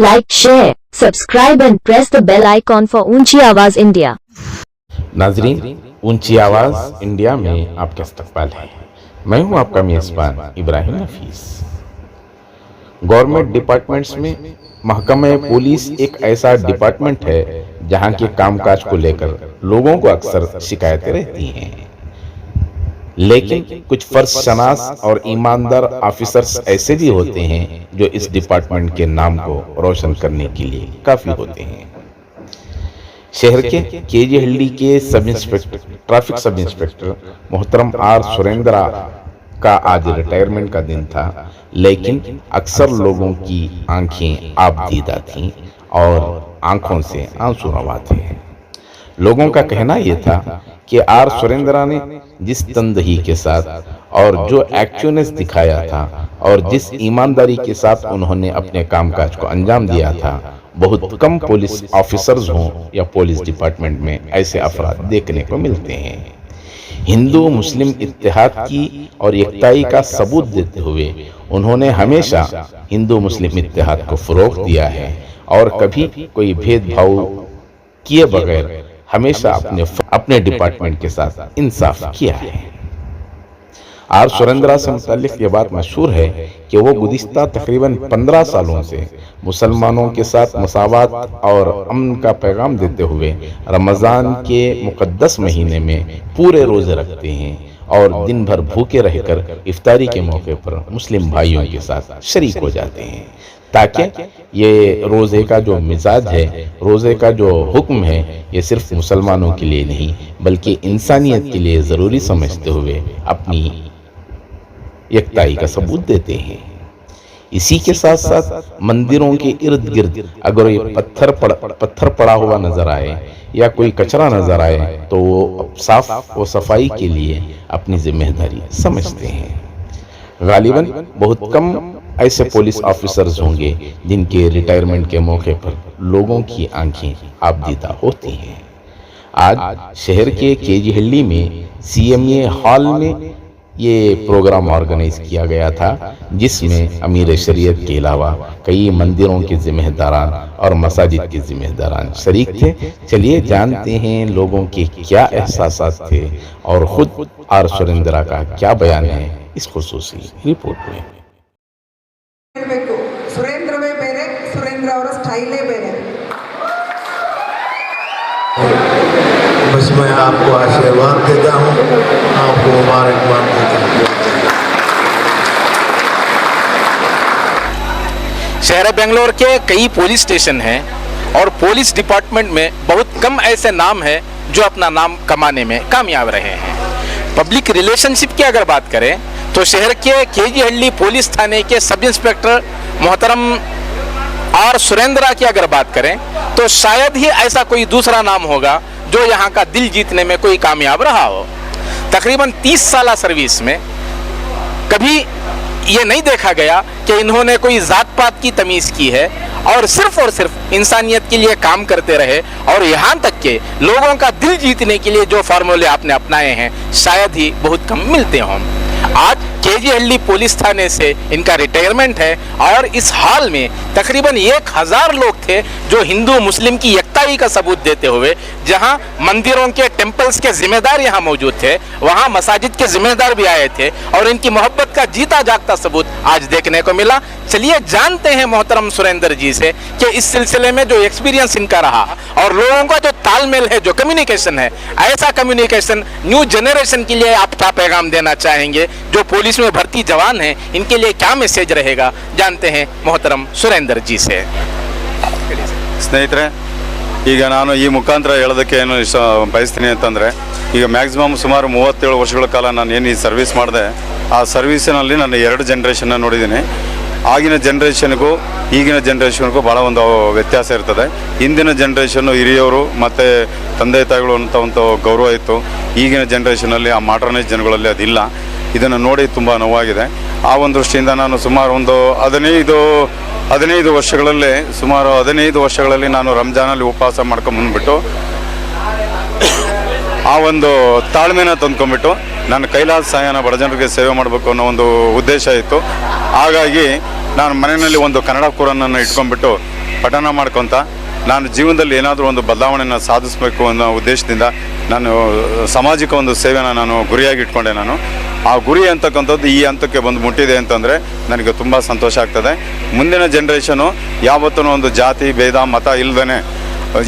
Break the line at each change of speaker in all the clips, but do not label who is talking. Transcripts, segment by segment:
like, share, subscribe and press the bell icon for ऊंची आवाज India.
नाजरीन, ऊंची आवाज इंडिया में आपका इस्तकबाल है। मैं हूं आपका मेज़बान इब्राहिम नफीस। गवर्नमेंट डिपार्टमेंट्स में महकमा पुलिस एक ऐसा डिपार्टमेंट है जहां के कामकाज को लेकर लोगों को अक्सर शिकायतें रहती हैं, लेकिन कुछ फर्ज शनास और ईमानदार ऑफिसर्स ऐसे भी होते हैं जो इस डिपार्टमेंट के नाम को रोशन करने के लिए काफी होते हैं। शहर के केजीहल्ली के ट्रैफिक सब इंस्पेक्टर मोहतरम आर सुरेंद्रा का आज रिटायरमेंट का दिन था, लेकिन अक्सर लोगों की आंखें आबदीदा थीं और आंखों से आंसू रवा थे। लोगों का कहना यह था कि आर सुरेंद्रा ने जिस तंदही के साथ और जो एक्टिवनेस दिखाया था और जिस ईमानदारी के साथ उन्होंने अपने कामकाज को अंजाम दिया था, बहुत कम पुलिस ऑफिसर्स हों या पुलिस डिपार्टमेंट में ऐसे अफराद देखने को मिलते हैं। हिंदू मुस्लिम इत्तेहाद की और एकताई का सबूत देते हुए उन्होंने हमेशा हिंदू मुस्लिम इत्तेहाद को फरोग दिया है और कभी कोई भेदभाव किए बगैर हमेशा अपने डिपार्टमेंट के साथ इंसाफ किया है। आर सुरेंद्रा से मुताल्लिक ये बात मशहूर है कि वो गुज़िश्ता तकरीबन 15 सालों से मुसलमानों के साथ मसावत और अमन का पैगाम देते हुए रमज़ान के मुक़द्दस महीने में पूरे रोज़े रखते हैं और दिन भर भूखे रहकर इफ्तारी के मौके पर मुस्लिम भाइयों के साथ शरीक हो जाते हैं, ताकि ये रोज़े का जो मिजाज है, रोज़े का जो हुक्म है, ये सिर्फ मुसलमानों के लिए नहीं बल्कि इंसानियत के लिए ज़रूरी समझते हुए अपनी एकताई का सबूत देते हैं। इसी के साथ साथ मंदिरों के इर्द गिर्द अगर ये पत्थर पड़ा हुआ नजर आए या कोई कचरा नजर आए तो वो साफ व सफाई के लिए अपनी जिम्मेदारी समझते हैं। गालिबन बहुत कम ऐसे पुलिस ऑफिसर्स होंगे जिनके रिटायरमेंट के मौके पर लोगों की आंखें आबदीदा होती हैं। आज शहर के केजीहल्ली में CMA हॉल में ये प्रोग्राम ऑर्गेनाइज किया गया था, जिसमें अमीर शरीयत के अलावा कई मंदिरों के जिम्मेदारान और मसाजिद के जिम्मेदारान शरीक थे। चलिए जानते हैं लोगों के क्या एहसास थे और खुद आर सुरेंद्रा का क्या बयान है इस खुसूसी रिपोर्ट में।
सुरेंद्रवे बेरे, सुरेंद्र और स्टाइले बेरे।
बस मैं आपको आशीर्वाद देता हूँ, आपको मुबारकबाद देता हूँ।
शहर बेंगलोर के कई पुलिस स्टेशन हैं और पुलिस डिपार्टमेंट में बहुत कम ऐसे नाम हैं जो अपना नाम कमाने में कामयाब रहे हैं। पब्लिक रिलेशनशिप की अगर बात करें तो शहर के केजीहल्ली पुलिस थाने के सब इंस्पेक्टर मोहतरम आर सुरेंद्रा की अगर बात करें तो शायद ही ऐसा कोई दूसरा नाम होगा जो यहाँ का दिल जीतने में कोई कामयाब रहा हो। तकरीबन 30 साल सर्विस में कभी ये नहीं देखा गया कि इन्होंने कोई जात पात की तमीज़ की है और सिर्फ इंसानियत के लिए काम करते रहे और यहाँ तक के लोगों का दिल जीतने के लिए जो फार्मूले आपने अपनाए हैं शायद ही बहुत कम मिलते हों। आज केजीहल्ली पुलिस थाने से इनका रिटायरमेंट है और इस हाल में तकरीबन 1000 लोग थे जो हिंदू मुस्लिम की एकताई का सबूत देते हुए, जहां मंदिरों के टेम्पल्स के जिम्मेदार यहां मौजूद थे, वहां मसाजिद के जिम्मेदार भी आए थे और इनकी मोहब्बत का जीता जागता सबूत आज देखने को मिला। चलिए जानते हैं मोहतरम सुरेंद्र जी से कि इस सिलसिले में जो एक्सपीरियंस इनका रहा और लोगों का जो तालमेल है, जो कम्युनिकेशन है, ऐसा कम्युनिकेशन न्यू जनरेशन के लिए आप क्या पैगाम देना चाहेंगे, जो पुलिस में भर्ती जवान हैं इनके लिए क्या मैसेज रहेगा, जानते हैं मोहतरम सुरेंद्र जी से।
ಸ್ನೇಹಿತರೆ, ಈಗ ನಾನು ಈ ಮುಖಾಂತರ ಹೇಳೋದಕ್ಕೆ ಏನು ಬಯಸ್ತೀನಿ ಅಂತಂದರೆ, ಈಗ ಮ್ಯಾಕ್ಸಿಮಮ್ ಸುಮಾರು 37 ವರ್ಷಗಳ ಕಾಲ ನಾನು ಏನು ಈ ಸರ್ವಿಸ್ ಮಾಡಿದೆ, ಆ ಸರ್ವಿಸಿನಲ್ಲಿ ನಾನು 2 ಜನ್ರೇಷನ್ನ ನೋಡಿದ್ದೀನಿ. ಆಗಿನ ಜನ್ರೇಷನ್ಗೂ ಈಗಿನ ಜನ್ರೇಷನ್ಗೂ ಭಾಳ ಒಂದು ವ್ಯತ್ಯಾಸ ಇರ್ತದೆ. ಹಿಂದಿನ ಜನ್ರೇಷನ್ನು ಹಿರಿಯವರು ಮತ್ತು ತಂದೆ ತಾಯಿಗಳು ಅಂತ ಒಂದು ಗೌರವ ಇತ್ತು. ಈಗಿನ ಜನ್ರೇಷನಲ್ಲಿ ಆ ಮಾಡರ್ನೈಸ್ ಜನಗಳಲ್ಲಿ ಅದಿಲ್ಲ. ಇದನ್ನು ನೋಡಿ ತುಂಬ ನೋವಾಗಿದೆ. ಆ ಒಂದು ದೃಷ್ಟಿಯಿಂದ ನಾನು ಸುಮಾರು ಒಂದು 15 ವರ್ಷಗಳಲ್ಲಿ ಸುಮಾರು 15 ವರ್ಷಗಳಲ್ಲಿ ನಾನು ರಂಜಾನಲ್ಲಿ ಉಪವಾಸ ಮಾಡ್ಕೊಂಬಂದ್ಬಿಟ್ಟು ಆ ಒಂದು ತಾಳ್ಮೆನ ತಂದ್ಕೊಂಡ್ಬಿಟ್ಟು ನನ್ನ ಕೈಲಾದ ಸಹಾಯನ ಬಡ ಜನರಿಗೆ ಸೇವೆ ಮಾಡಬೇಕು ಅನ್ನೋ ಒಂದು ಉದ್ದೇಶ ಇತ್ತು. ಹಾಗಾಗಿ ನಾನು ಮನೆಯಲ್ಲಿ ಒಂದು ಕನ್ನಡ ಕುರಾನನ್ನು ಇಟ್ಕೊಂಡ್ಬಿಟ್ಟು ಪಠಣ ಮಾಡ್ಕೊತ ನಾನು ಜೀವನದಲ್ಲಿ ಏನಾದರೂ ಒಂದು ಬದಲಾವಣೆಯನ್ನು ಸಾಧಿಸಬೇಕು ಅನ್ನೋ ಉದ್ದೇಶದಿಂದ ನಾನು ಸಾಮಾಜಿಕ ಒಂದು ಸೇವೆನ ನಾನು ಗುರಿಯಾಗಿ ಇಟ್ಕೊಂಡೆ. ನಾನು ಆ ಗುರಿ ಅಂತಕ್ಕಂಥದ್ದು ಈ ಹಂತಕ್ಕೆ ಬಂದು ಮುಟ್ಟಿದೆ ಅಂತಂದರೆ ನನಗೆ ತುಂಬ ಸಂತೋಷ ಆಗ್ತದೆ. ಮುಂದಿನ ಜನ್ರೇಷನು ಯಾವತ್ತೂ ಒಂದು ಜಾತಿ ಭೇದ ಮತ ಇಲ್ಲದೇ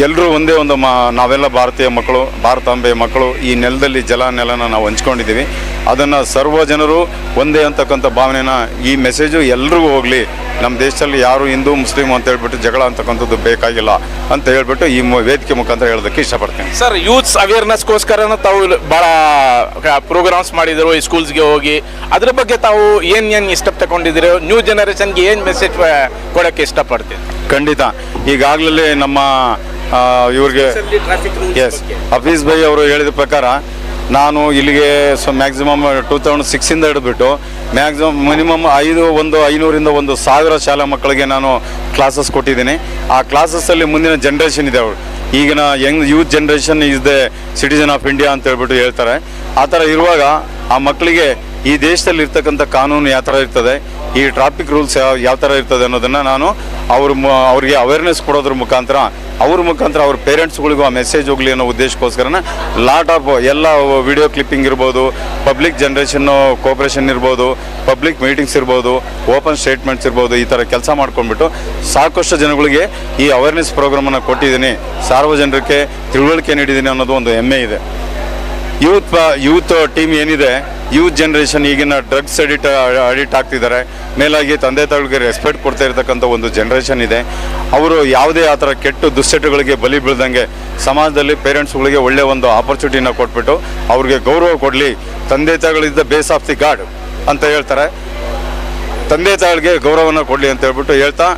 ಎಲ್ಲರೂ ಒಂದೇ ಒಂದು ನಾವೆಲ್ಲ ಭಾರತೀಯ ಮಕ್ಕಳು, ಭಾರತಾಂಬೆಯ ಮಕ್ಕಳು. ಈ ನೆಲದಲ್ಲಿ ನೆಲನ ನಾವು ಹಂಚ್ಕೊಂಡಿದ್ದೀವಿ. ಅದನ್ನು ಸರ್ವ ಜನರು ಒಂದೇ ಅಂತಕ್ಕಂಥ ಭಾವನೆನ, ಈ ಮೆಸೇಜು ಎಲ್ರಿಗೂ ಹೋಗಲಿ. ನಮ್ಮ ದೇಶದಲ್ಲಿ ಯಾರು ಹಿಂದೂ ಮುಸ್ಲಿಂ ಅಂತ ಹೇಳ್ಬಿಟ್ಟು ಜಗಳ ಅಂತಕ್ಕಂಥದ್ದು ಬೇಕಾಗಿಲ್ಲ ಅಂತ ಹೇಳ್ಬಿಟ್ಟು ಈ ವೇದಿಕೆ ಮುಖಾಂತರ ಹೇಳೋದಕ್ಕೆ ಇಷ್ಟಪಡ್ತೀನಿ.
ಸರ್, ಯೂತ್ಸ್ ಅವೇರ್ನೆಸ್ಗೋಸ್ಕರ ತಾವು ಭಾಳ ಪ್ರೋಗ್ರಾಮ್ಸ್ ಮಾಡಿದರು ಸ್ಕೂಲ್ಸ್ಗೆ ಹೋಗಿ. ಅದ್ರ ಬಗ್ಗೆ ತಾವು ಏನು ಇಷ್ಟ ತಗೊಂಡಿದ್ದೀರಿ? ನ್ಯೂ ಜನರೇಷನ್ಗೆ ಏನು ಮೆಸೇಜ್ ಕೊಡೋಕ್ಕೆ ಇಷ್ಟಪಡ್ತೀನಿ?
ಖಂಡಿತ. ಈಗಾಗಲೇ ನಮ್ಮ ಇವ್ರಿಗೆ ಹಫೀಸ್ ಭಾಯಿ ಅವರು ಹೇಳಿದ ಪ್ರಕಾರ ನಾನು ಇಲ್ಲಿಗೆ ಮ್ಯಾಕ್ಸಿಮಮ್ 2006 ಹಿಡಿದ್ಬಿಟ್ಟು ಮಿನಿಮಮ್ 500ರಿಂದ 1000 ಶಾಲಾ ಮಕ್ಕಳಿಗೆ ನಾನು ಕ್ಲಾಸಸ್ ಕೊಟ್ಟಿದ್ದೀನಿ. ಆ ಕ್ಲಾಸಸ್ಸಲ್ಲಿ ಮುಂದಿನ ಜನ್ರೇಷನ್ ಇದೆ. ಅವರು ಈಗಿನ youth generation is the citizen of India ಅಂತ ಹೇಳ್ಬಿಟ್ಟು ಹೇಳ್ತಾರೆ. ಆ ಥರ ಇರುವಾಗ ಆ ಮಕ್ಕಳಿಗೆ ಈ ದೇಶದಲ್ಲಿ ಇರ್ತಕ್ಕಂಥ ಕಾನೂನು ಯಾವ ಥರ ಇರ್ತದೆ, ಈ ಟ್ರಾಫಿಕ್ ರೂಲ್ಸ್ ಯಾವ ಥರ ಇರ್ತದೆ ಅನ್ನೋದನ್ನು ನಾನು ಅವ್ರಿಗೆ ಅವೇರ್ನೆಸ್ ಕೊಡೋದ್ರ ಮುಖಾಂತರ ಅವ್ರ ಪೇರೆಂಟ್ಸ್ಗಳಿಗೂ ಆ ಮೆಸೇಜ್ ಹೋಗಲಿ ಅನ್ನೋ ಉದ್ದೇಶಕ್ಕೋಸ್ಕರನ ಲಾಟ್ ಆಫ್ ಎಲ್ಲ ವಿಡಿಯೋ ಕ್ಲಿಪ್ಪಿಂಗ್ ಇರ್ಬೋದು, ಪಬ್ಲಿಕ್ ಜನ್ರೇಷನ್ನು ಕೋಆಪ್ರೇಷನ್ ಇರ್ಬೋದು, ಪಬ್ಲಿಕ್ ಮೀಟಿಂಗ್ಸ್ ಇರ್ಬೋದು, ಓಪನ್ ಸ್ಟೇಟ್ಮೆಂಟ್ಸ್ ಇರ್ಬೋದು, ಈ ಥರ ಕೆಲಸ ಮಾಡ್ಕೊಂಡ್ಬಿಟ್ಟು ಸಾಕಷ್ಟು ಜನಗಳಿಗೆ ಈ ಅವೇರ್ನೆಸ್ ಪ್ರೋಗ್ರಾಮನ್ನು ಕೊಟ್ಟಿದ್ದೀನಿ. ಸಾರ್ವಜನಿಕರಿಗೆ ತಿಳುವಳಿಕೆ ನೀಡಿದ್ದೀನಿ ಅನ್ನೋದು ಒಂದು ಹೆಮ್ಮೆ ಇದೆ. ಯೂತ್ ಟೀಮ್ ಏನಿದೆ, ಯೂತ್ ಜನ್ರೇಷನ್ ಈಗಿನ ಡ್ರಗ್ಸ್ ಅಡಿಕ್ಟ್ ಆಗ್ತಿದ್ದಾರೆ. ಮೇಲಾಗಿ ತಂದೆ ತಾಯಿಗಳಿಗೆ ರೆಸ್ಪೆಕ್ಟ್ ಕೊಡ್ತಾ ಇರ್ತಕ್ಕಂಥ ಒಂದು ಜನ್ರೇಷನ್ ಇದೆ. ಅವರು ಯಾವುದೇ ಆ ಥರ ಕೆಟ್ಟು ದುಶ್ಚಟಗಳಿಗೆ ಬಲಿ ಬೀಳ್ದಂಗೆ ಸಮಾಜದಲ್ಲಿ ಪೇರೆಂಟ್ಸ್ಗಳಿಗೆ ಒಳ್ಳೆಯ ಒಂದು ಆಪರ್ಚುನಿಟಿನ ಕೊಟ್ಬಿಟ್ಟು ಅವ್ರಿಗೆ ಗೌರವ ಕೊಡಲಿ. ತಂದೆ ತಾಯಿಗಳಿದ್ದ ಬೇಸ್ ಆಫ್ ದಿ ಗಾಡ್ ಅಂತ ಹೇಳ್ತಾರೆ. ತಂದೆ ತಾಯಿಗಳಿಗೆ ಗೌರವನ ಕೊಡಲಿ ಅಂತ ಹೇಳ್ಬಿಟ್ಟು ಹೇಳ್ತಾ,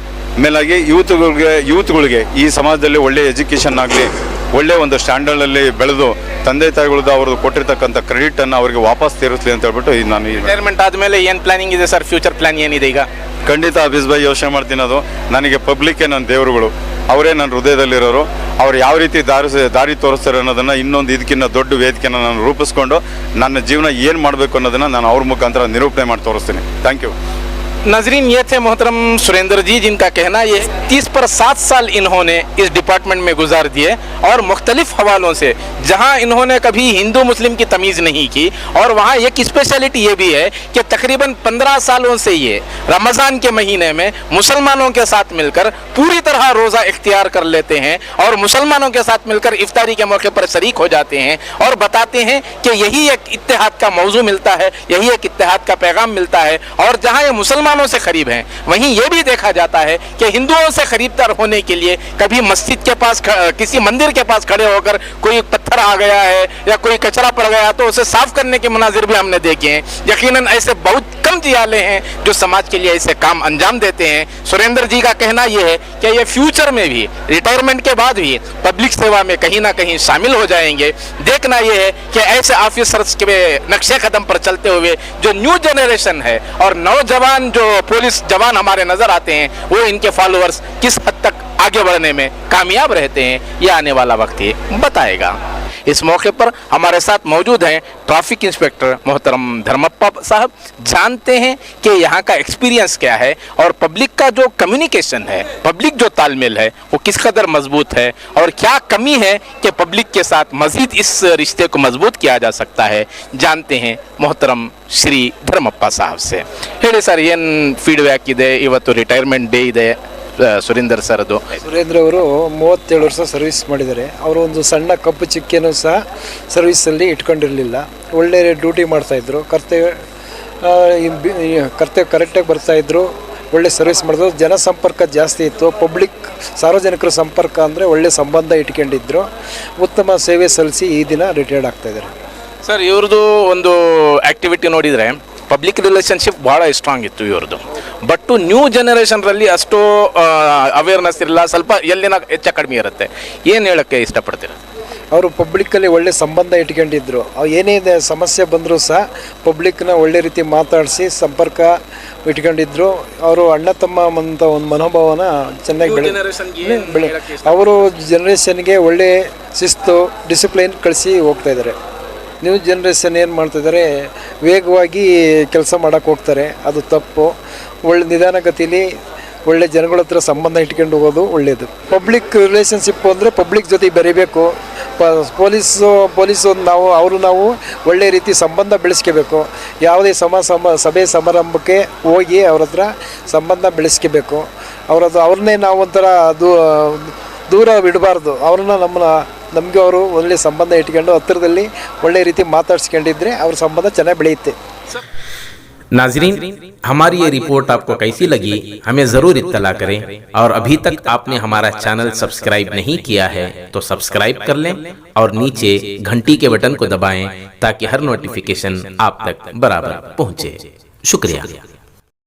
ಮೇಲಾಗಿ ಯೂತ್ಗಳಿಗೆ ಈ ಸಮಾಜದಲ್ಲಿ ಒಳ್ಳೆಯ ಎಜುಕೇಷನ್ ಆಗಲಿ, ಒಳ್ಳೆಯ ಒಂದು ಸ್ಟ್ಯಾಂಡರ್ಡಲ್ಲಿ ಬೆಳೆದು ತಂದೆ ತಾಯಿಗಳದ್ದು ಅವ್ರದ್ದು ಕೊಟ್ಟಿರ್ತಕ್ಕಂಥ ಕ್ರೆಡಿಟನ್ನು ಅವರಿಗೆ ವಾಪಸ್ ತೀರಿಸಲಿ ಅಂತ ಹೇಳ್ಬಿಟ್ಟು ನಾನು
ರಿಟೈರ್ಮೆಂಟ್ ಆದಮೇಲೆ ಏನು ಪ್ಲಾನಿಂಗ್ ಇದೆ ಸರ್? ಫ್ಯೂಚರ್ ಪ್ಲಾನ್ ಏನಿದೆ ಈಗ?
ಖಂಡಿತ ಹಫೀಸ್ ಭಾಯಿ ಯೋಚನೆ ಮಾಡ್ತೀನಿ. ಅದು ನನಗೆ ಪಬ್ಲಿಕ್ಕೇ ನನ್ನ ದೇವರುಗಳು, ಅವರೇ ನನ್ನ ಹೃದಯದಲ್ಲಿರೋರು. ಅವ್ರು ಯಾವ ರೀತಿ ದಾರಿ ತೋರಿಸ್ತಾರೆ ಅನ್ನೋದನ್ನು ಇನ್ನೊಂದು ಇದಕ್ಕಿಂತ ದೊಡ್ಡ ವೇದಿಕೆಯನ್ನು ನಾನು ರೂಪಿಸ್ಕೊಂಡು ನನ್ನ ಜೀವನ ಏನು ಮಾಡಬೇಕು ಅನ್ನೋದನ್ನು ನಾನು ಅವ್ರ ಮುಖಾಂತರ ನಿರೂಪಣೆ ಮಾಡಿ ತೋರಿಸ್ತೀನಿ. Thank you.
नाजरीन, ये थे मोहतरम सुरेंद्र जी, जिनका कहना ये 30 पर 7 साल इन्होंने इस डिपार्टमेंट में गुजार दिए और मुख्तलिफ हवालों से, जहां इन्होंने कभी हिंदू मुस्लिम की तमीज़ नहीं की। और वहां एक स्पेशलिटी ये भी है कि तकरीबन 15 सालों से ये रमज़ान के महीने में मुसलमानों के साथ मिलकर पूरी तरह रोज़ा इख्तियार कर लेते हैं और मुसलमानों के साथ मिलकर इफ्तारी के मौके पर शरीक हो जाते हैं और बताते हैं कि यही एक इत्तेहाद का मौजू मिलता है, यही एक इत्तेहाद का पैगाम मिलता है। और जहाँ ये मुसलमानों से करीब हैं, वहीं ये भी देखा जाता है कि हिंदुओं से करीबतर होने के लिए कभी मस्जिद के पास, किसी मंदिर के पास खड़े होकर कोई पत्थर आ गया है या कोई कचरा पड़ गया तो उसे साफ करने के मनाजिर भी हमने देखे हैं। यकीनन ऐसे बहुत कम जियाले हैं जो समाज के लिए ऐसे काम अंजाम देते हैं। सुरेंद्र जी का कहना यह है कि ये फ्यूचर में भी, रिटायरमेंट के बाद भी पब्लिक सेवा में कहीं ना कहीं शामिल हो जाएंगे। देखना यह है कि ऐसे ऑफिसर्स के नक्शे कदम पर चलते हुए जो न्यू जनरेशन है और नौजवान जो पुलिस जवान हमारे नजर आते हैं, वो इनके फॉलोअर्स किस हद तक आगे बढ़ने में कामयाब रहते हैं, ये आने वाला वक्त ही बताएगा। इस मौके पर हमारे साथ मौजूद हैं ट्रैफिक इंस्पेक्टर मोहतरम धर्मप्पा साहब। जानते हैं कि यहाँ का एक्सपीरियंस क्या है और पब्लिक का जो कम्युनिकेशन है, पब्लिक जो तालमेल है, वो किस कदर मजबूत है और क्या कमी है कि पब्लिक के साथ मजीद इस रिश्ते को मजबूत किया जा सकता है। जानते हैं मोहतरम ಶ್ರೀ ಧರ್ಮಪ್ಪ ಸಾಹಬ್ ಸೆ. ಹೇಳಿ ಸರ್, ಏನು ಫೀಡ್ಬ್ಯಾಕ್ ಇದೆ? ಇವತ್ತು ರಿಟೈರ್ಮೆಂಟ್ ಡೇ ಇದೆ ಸುರೇಂದರ್ ಸರ್ದು.
ಸುರೇಂದ್ರ ಅವರು 37 ವರ್ಷ ಸರ್ವಿಸ್ ಮಾಡಿದ್ದಾರೆ. ಅವರು ಒಂದು ಸಣ್ಣ ಕಪ್ಪು ಚಿಕ್ಕೆನೂ ಸಹ ಸರ್ವಿಸಲ್ಲಿ ಇಟ್ಕೊಂಡಿರಲಿಲ್ಲ. ಒಳ್ಳೆ ಡ್ಯೂಟಿ ಮಾಡ್ತಾಯಿದ್ರು, ಕರ್ತವ್ಯ ಕರೆಕ್ಟಾಗಿ ಬರ್ತಾಯಿದ್ರು, ಒಳ್ಳೆ ಸರ್ವಿಸ್ ಮಾಡಿದ್ರು. ಜನಸಂಪರ್ಕ ಜಾಸ್ತಿ ಇತ್ತು. ಪಬ್ಲಿಕ್ ಸಾರ್ವಜನಿಕರ ಸಂಪರ್ಕ ಅಂದರೆ ಒಳ್ಳೆ ಸಂಬಂಧ ಇಟ್ಕೊಂಡಿದ್ರು. ಉತ್ತಮ ಸೇವೆ ಸಲ್ಲಿಸಿ ಈ ದಿನ ರಿಟೈರ್ಡ್ ಆಗ್ತಾಯಿದ್ದಾರೆ.
ಸರ್, ಇವ್ರದ್ದು ಒಂದು ಆ್ಯಕ್ಟಿವಿಟಿ ನೋಡಿದರೆ ಪಬ್ಲಿಕ್ ರಿಲೇಷನ್ಶಿಪ್ ಭಾಳ ಸ್ಟ್ರಾಂಗ್ ಇತ್ತು ಇವ್ರದ್ದು. ಬಟ್ ನ್ಯೂ ಜನರೇಷನ್ರಲ್ಲಿ ಅಷ್ಟು ಅವೇರ್ನೆಸ್ ಇರಲ್ಲ, ಸ್ವಲ್ಪ ಎಲ್ಲಿನ ಹೆಚ್ಚು ಕಡಿಮೆ ಇರುತ್ತೆ. ಏನು ಹೇಳೋಕ್ಕೆ ಇಷ್ಟಪಡ್ತೀರ?
ಅವರು ಪಬ್ಲಿಕ್ಕಲ್ಲಿ ಒಳ್ಳೆ ಸಂಬಂಧ ಇಟ್ಕೊಂಡಿದ್ರು. ಏನೇ ಸಮಸ್ಯೆ ಬಂದರೂ ಸಹ ಪಬ್ಲಿಕ್ನ ಒಳ್ಳೆ ರೀತಿ ಮಾತಾಡಿಸಿ ಸಂಪರ್ಕ ಇಟ್ಕೊಂಡಿದ್ರು. ಅವರು ಅಣ್ಣ ತಮ್ಮ ಅಂತ ಒಂದು ಮನೋಭಾವನ ಚೆನ್ನಾಗಿ ಅವರು ಜನರೇಷನ್ಗೆ ಒಳ್ಳೆ ಶಿಸ್ತು, ಡಿಸಿಪ್ಲೈನ್ ಕಳಿಸಿ ಹೋಗ್ತಾಯಿದ್ದಾರೆ. ನ್ಯೂ ಜನ್ರೇಷನ್ ಏನು ಮಾಡ್ತಿದ್ದಾರೆ, ವೇಗವಾಗಿ ಕೆಲಸ ಮಾಡೋಕ್ಕೆ ಹೋಗ್ತಾರೆ. ಅದು ತಪ್ಪು. ಒಳ್ಳೆ ನಿಧಾನಗತಿಲಿ ಒಳ್ಳೆ ಜನಗಳ ಹತ್ರ ಸಂಬಂಧ ಇಟ್ಕೊಂಡು ಹೋಗೋದು ಒಳ್ಳೆಯದು. ಪಬ್ಲಿಕ್ ರಿಲೇಷನ್ಶಿಪ್ ಅಂದರೆ ಪಬ್ಲಿಕ್ ಜೊತೆ ಬೆರಿಬೇಕು. ಪೊಲೀಸು ನಾವು ಒಳ್ಳೆ ರೀತಿ ಸಂಬಂಧ ಬೆಳೆಸ್ಕೋಬೇಕು. ಯಾವುದೇ ಸಭೆ ಸಮಾರಂಭಕ್ಕೆ ಹೋಗಿ ಅವ್ರ ಹತ್ರ ಸಂಬಂಧ ಬೆಳೆಸ್ಕೋಬೇಕು. ಅವ್ರನ್ನೇ ನಾವು ಒಂಥರ ದೂರ ಬಿಡಬಾರ್ದು. ಅವ್ರನ್ನ ನಮಗೆ ಅವರು ಒಳ್ಳೆ ಸಂಬಂಧ ಇಟ್ಕೊಂಡು ಹತ್ತಿರದಲ್ಲಿ ಒಳ್ಳೆ ರೀತಿ ಮಾತಾಡ್ಸ್ಕೊಂಡಿದ್ರೆ ಅವ್ರ ಸಂಬಂಧ ಚೆನ್ನಾಗಿ ಬೆಳೆಯುತ್ತೆ.
नाजरीन, हमारी ये रिपोर्ट आपको कैसी लगी हमें ज़रूर इत्तला करें, और अभी तक आपने हमारा चैनल सब्सक्राइब नहीं किया है तो सब्सक्राइब कर लें और नीचे घंटी के बटन को दबाएं ताकि हर नोटिफिकेशन आप तक बराबर पहुंचे। शुक्रिया।